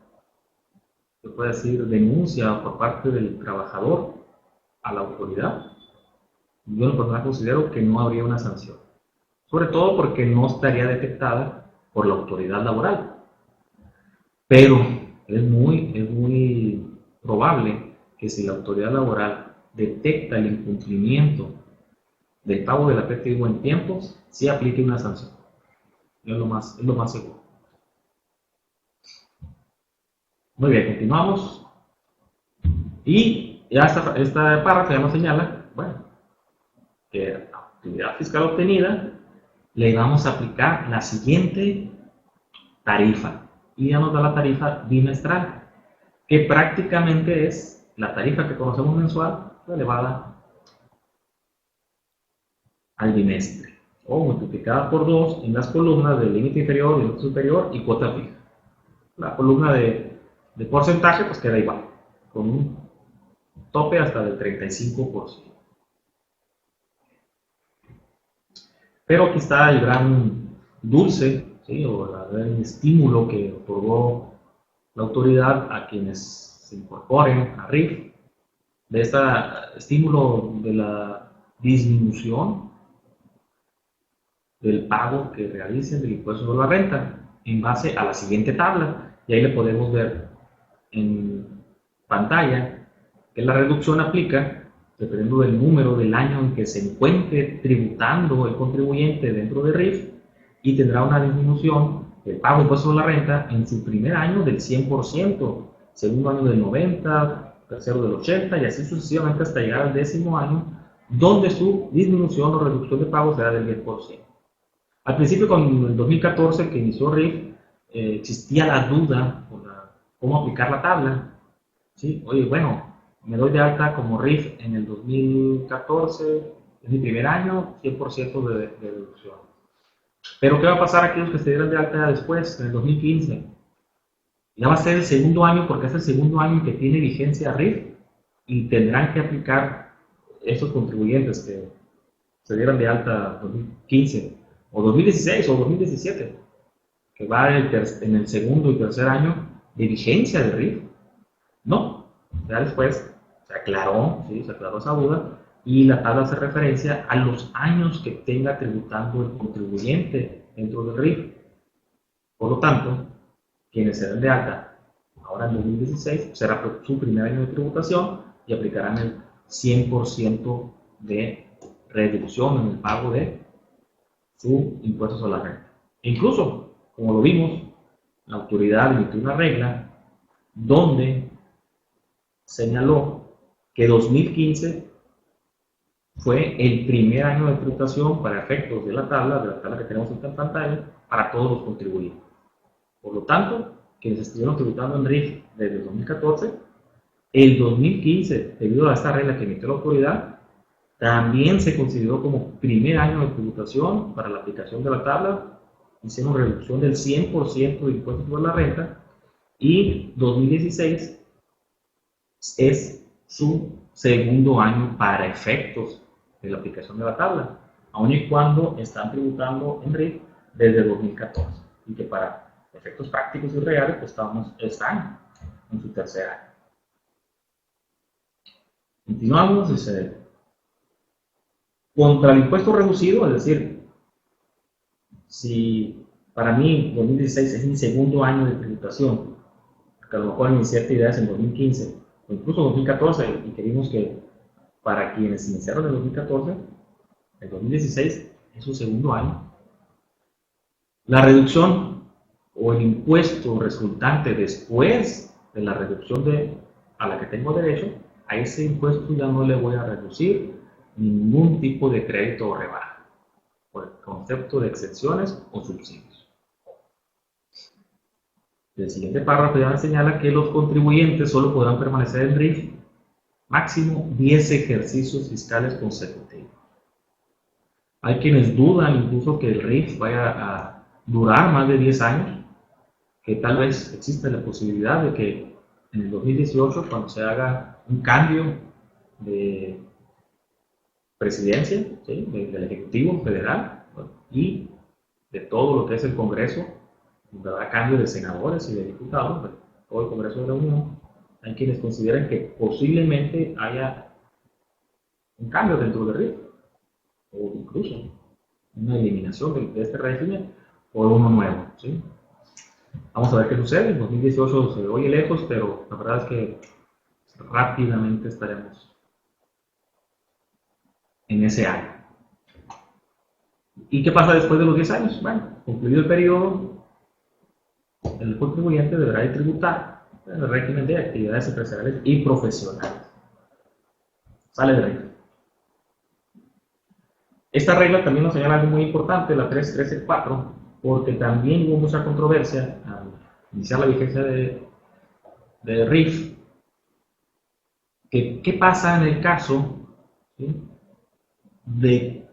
S1: se puede decir, denuncia por parte del trabajador a la autoridad, yo en lo personal considero que no habría una sanción. Sobre todo porque no estaría detectada por la autoridad laboral. Pero es muy probable que si la autoridad laboral detecta el incumplimiento del pago de la PTU en tiempos, sí aplique una sanción. Es lo más seguro. Muy bien, continuamos. Y ya esta párrafo ya nos señala, bueno, que la utilidad fiscal obtenida le vamos a aplicar la siguiente tarifa. Y ya nos da la tarifa bimestral, que prácticamente es la tarifa que conocemos mensual elevada al bimestre, o multiplicada por 2 en las columnas del límite inferior, límite superior y cuota fija. La columna de porcentaje pues queda igual, con un tope hasta del 35%. Pero aquí está el gran dulce, ¿sí? O el gran estímulo que otorgó la autoridad a quienes se incorporen a RIF, de este estímulo de la disminución del pago que realicen del impuesto sobre la renta en base a la siguiente tabla. Y ahí le podemos ver en pantalla que la reducción aplica dependiendo del número del año en que se encuentre tributando el contribuyente dentro de RIF, y tendrá una disminución del pago de impuesto sobre la renta en su primer año del 100%, segundo año del 90%, tercero del 80% y así sucesivamente hasta llegar al 10º año, donde su disminución o reducción de pago será del 10%. Al principio, con el 2014 que inició RIF, existía la duda por cómo aplicar la tabla. ¿Sí? Oye, bueno, me doy de alta como RIF en el 2014, es mi primer año, 100% de deducción. Pero ¿qué va a pasar a aquellos que se dieran de alta después, en el 2015? Ya va a ser el segundo año, porque es el segundo año en que tiene vigencia RIF, y tendrán que aplicar esos contribuyentes que se dieran de alta en 2015, o 2016 o 2017, que va en el segundo y tercer año de vigencia del RIF. No, ya después se aclaró, ¿sí? Se aclaró esa duda y la tabla hace referencia a los años que tenga tributando el contribuyente dentro del RIF. Por lo tanto, quienes se den de alta ahora en 2016 será su primer año de tributación y aplicarán el 100% de reducción en el pago de su impuesto sobre la renta. E incluso, como lo vimos, la autoridad emitió una regla donde señaló que 2015 fue el primer año de tributación para efectos de la tabla que tenemos en pantalla, para todos los contribuyentes. Por lo tanto, quienes estuvieron tributando en RIF desde el 2014, el 2015, debido a esta regla que emitió la autoridad, también se consideró como primer año de tributación para la aplicación de la tabla. Hicieron reducción del 100% de impuestos sobre la renta y 2016 es su segundo año para efectos de la aplicación de la tabla, aun y cuando están tributando en RIF desde 2014 y que para efectos prácticos y reales pues están en su tercer año. Continuamos, dice, contra el impuesto reducido, es decir, si para mí 2016 es mi segundo año de tributación, porque a lo mejor inicié actividades en 2015 o incluso 2014 y que vimos que para quienes iniciaron en 2014, el 2016 es su segundo año, la reducción o el impuesto resultante después de la reducción a la que tengo derecho, a ese impuesto ya no le voy a reducir ningún tipo de crédito o rebaja, por el concepto de excepciones o subsidios. El siguiente párrafo ya señala que los contribuyentes solo podrán permanecer en RIF máximo 10 ejercicios fiscales consecutivos. Hay quienes dudan incluso que el RIF vaya a durar más de 10 años, que tal vez existe la posibilidad de que en el 2018, cuando se haga un cambio de presidencia, ¿sí? del Ejecutivo Federal, ¿no? Y de todo lo que es el Congreso, donde habrá cambio de senadores y de diputados, de todo el Congreso de la Unión, hay quienes consideran que posiblemente haya un cambio dentro del RIF, o incluso una eliminación de este régimen por uno nuevo, ¿sí? Vamos a ver qué sucede. En 2018 se oye lejos, pero la verdad es que rápidamente estaremos en ese año. ¿Y qué pasa después de los 10 años? Bueno, concluido el periodo, el contribuyente deberá de tributar en el régimen de actividades empresariales y profesionales. Sale de regla. Esta regla también nos señala algo muy importante, la 3.13.4, porque también hubo mucha controversia al iniciar la vigencia de RIF. ¿Qué pasa en el caso, ¿sí?, de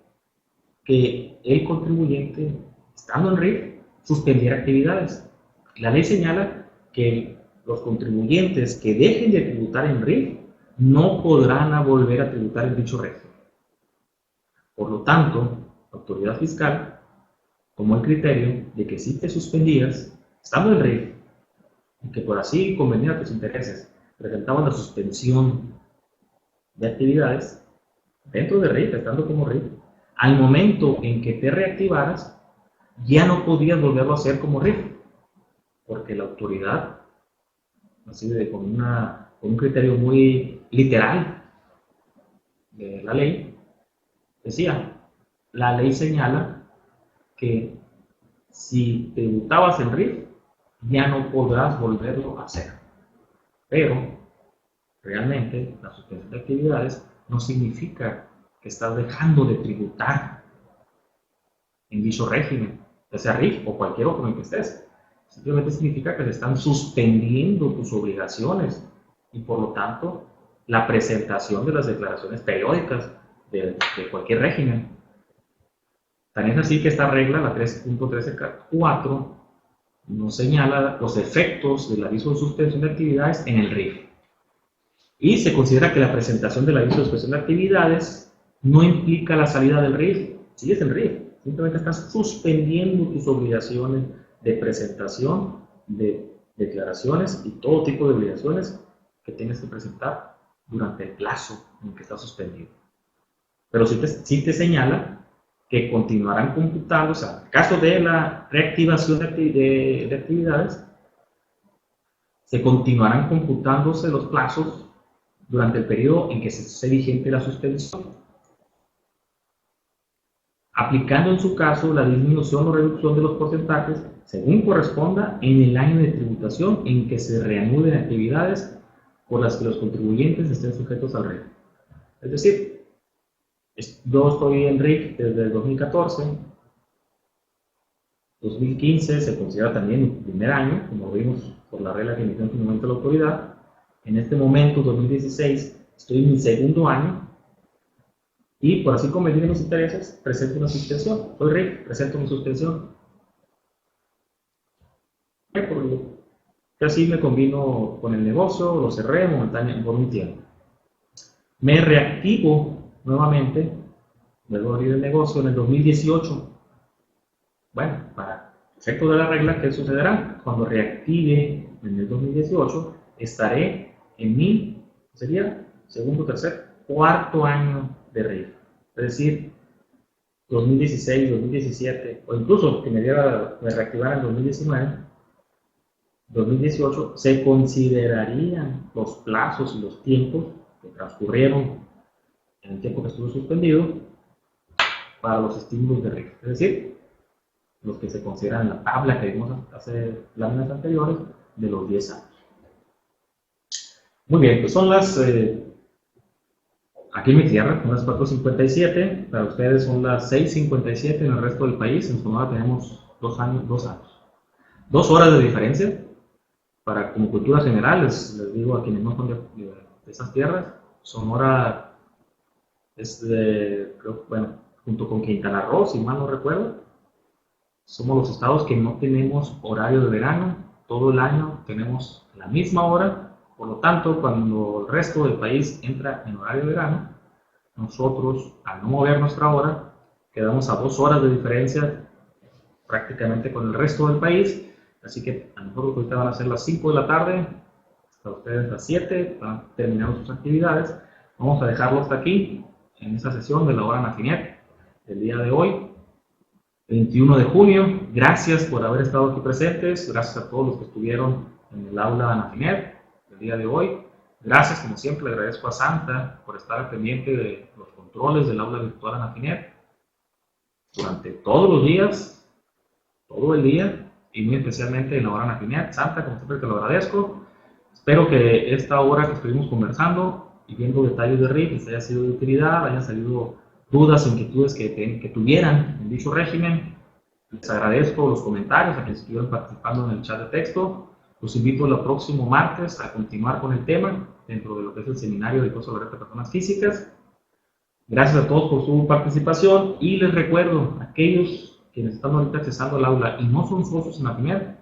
S1: que el contribuyente, estando en RIF, suspendiera actividades? La ley señala que los contribuyentes que dejen de tributar en RIF no podrán volver a tributar en dicho régimen. Por lo tanto, la autoridad fiscal tomó el criterio de que si te suspendías, estando en RIF, y que por así convenir a tus intereses, presentaban la suspensión de actividades dentro de RIF, estando como RIF, al momento en que te reactivaras, ya no podías volverlo a hacer como RIF, porque la autoridad, así con un criterio muy literal de la ley, decía, la ley señala que si tributabas en RIF, ya no podrás volverlo a hacer. Pero, realmente, la suspensión de actividades no significa que estás dejando de tributar en dicho régimen, ya sea RIF o cualquier otro en el que estés. Simplemente significa que se están suspendiendo tus obligaciones y, por lo tanto, la presentación de las declaraciones periódicas de cualquier régimen. Tan es así que esta regla, la 3.13.4, nos señala los efectos del aviso de suspensión de actividades en el RIF. Y se considera que la presentación del aviso de suspensión de actividades no implica la salida del RIF. Sigues en RIF, simplemente estás suspendiendo tus obligaciones de presentación de declaraciones y todo tipo de obligaciones que tienes que presentar durante el plazo en que está suspendido. Pero sí te señala que continuarán computando, o sea, en el caso de la reactivación de actividades, se continuarán computándose los plazos durante el periodo en que se esté vigente la suspensión, aplicando en su caso la disminución o reducción de los porcentajes según corresponda en el año de tributación en que se reanuden actividades por las que los contribuyentes estén sujetos al RIF. Es decir, yo estoy en RIF desde el 2014, 2015 se considera también mi primer año, como vimos por la regla que emitió en su momento la autoridad. En este momento, 2016, estoy en mi segundo año y por así convenir en los intereses, presento una suspensión. Soy RIF, presento mi suspensión. Que así me combino con el negocio, lo cerré momentáneamente por un tiempo. Me reactivo nuevamente, vuelvo a abrir el negocio en el 2018. Bueno, para efecto de la regla, ¿qué sucederá? Cuando reactive en el 2018, estaré en mi, sería segundo, tercer, cuarto año de RIF. Es decir, 2016, 2017, o incluso que me reactivara en 2019, 2018, se considerarían los plazos y los tiempos que transcurrieron en el tiempo que estuvo suspendido para los estímulos de RIF. Es decir, los que se consideran en la tabla que vimos hace láminas anteriores de los 10 años. Muy bien, pues son las, aquí en mi tierra, son las 4:57, para ustedes son las 6:57 en el resto del país. En Sonora tenemos 2 años. 2 horas de diferencia. Para, como cultura general, les digo a quienes no son de esas tierras, Sonora es de, creo, bueno, junto con Quintana Roo, si mal no recuerdo, somos los estados que no tenemos horario de verano, todo el año tenemos la misma hora, por lo tanto, cuando el resto del país entra en horario de verano, nosotros, al no mover nuestra hora, quedamos a 2 horas de diferencia prácticamente con el resto del país. Así que a nosotros ahorita van a ser las 5 de la tarde, para ustedes las 7, van terminando sus actividades. Vamos a dejarlo hasta aquí, en esta sesión de la hora Anafinet, el día de hoy, 21 de junio. Gracias por haber estado aquí presentes, gracias a todos los que estuvieron en el aula Anafinet el día de hoy. Gracias, como siempre, le agradezco a Santa por estar al pendiente de los controles del aula virtual Anafinet durante todos los días, todo el día, y muy especialmente en la hora Anafinet. Santa, como siempre te lo agradezco. Espero que esta hora que estuvimos conversando y viendo detalles de RIF les haya sido de utilidad, hayan salido dudas o inquietudes que tuvieran en dicho régimen. Les agradezco los comentarios a quienes estuvieron participando en el chat de texto. Los invito el próximo martes a continuar con el tema dentro de lo que es el seminario de impuesto sobre personas físicas. Gracias a todos por su participación y les recuerdo, aquellos quienes están ahorita accesando al aula y no son socios en Anafinet,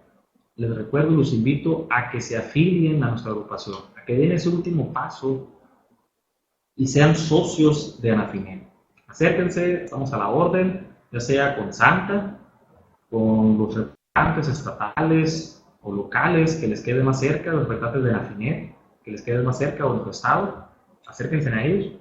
S1: les recuerdo y los invito a que se afilien a nuestra agrupación, a que den ese último paso y sean socios de Anafinet. Acérquense, estamos a la orden, ya sea con Santa, con los representantes estatales o locales que les quede más cerca, los representantes de Anafinet que les quede más cerca o de su estado, acérquense a ellos,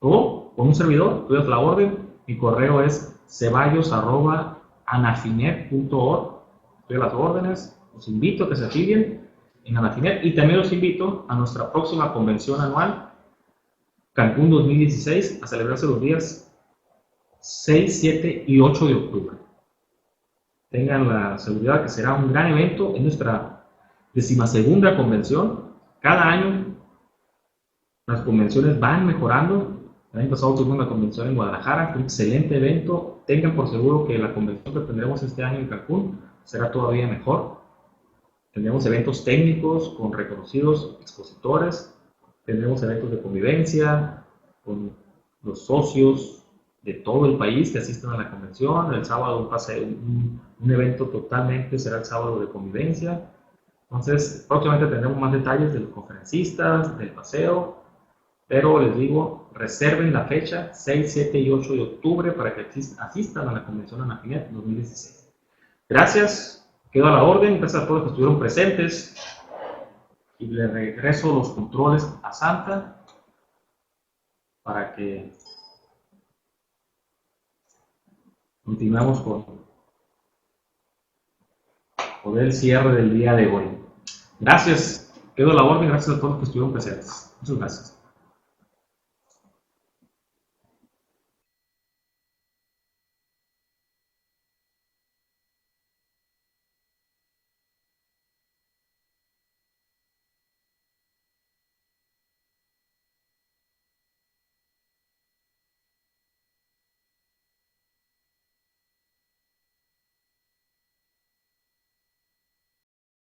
S1: o con un servidor, estoy a la orden. Mi correo es ceballos@anafinet.org. Estoy a las órdenes. Los invito a que se afilien en Anafinet y también los invito a nuestra próxima convención anual Cancún 2016 a celebrarse los días 6, 7 y 8 de octubre. Tengan la seguridad que será un gran evento. En nuestra 12ª convención. Cada año las convenciones van mejorando. El año pasado tuvimos una convención en Guadalajara, fue un excelente evento. Tengan por seguro que la convención que tendremos este año en Cancún será todavía mejor. Tendremos eventos técnicos con reconocidos expositores, tendremos eventos de convivencia con los socios de todo el país que asistan a la convención. El sábado un evento totalmente será el sábado de convivencia. Entonces, próximamente tendremos más detalles de los conferencistas, del paseo. Pero les digo, reserven la fecha 6, 7 y 8 de octubre para que asistan a la convención Anafinet 2016. Gracias, quedo a la orden, gracias a todos los que estuvieron presentes. y le regreso los controles a Santa para que continuemos con el cierre del día de hoy. Gracias, quedo a la orden, gracias a todos los que estuvieron presentes. Muchas gracias.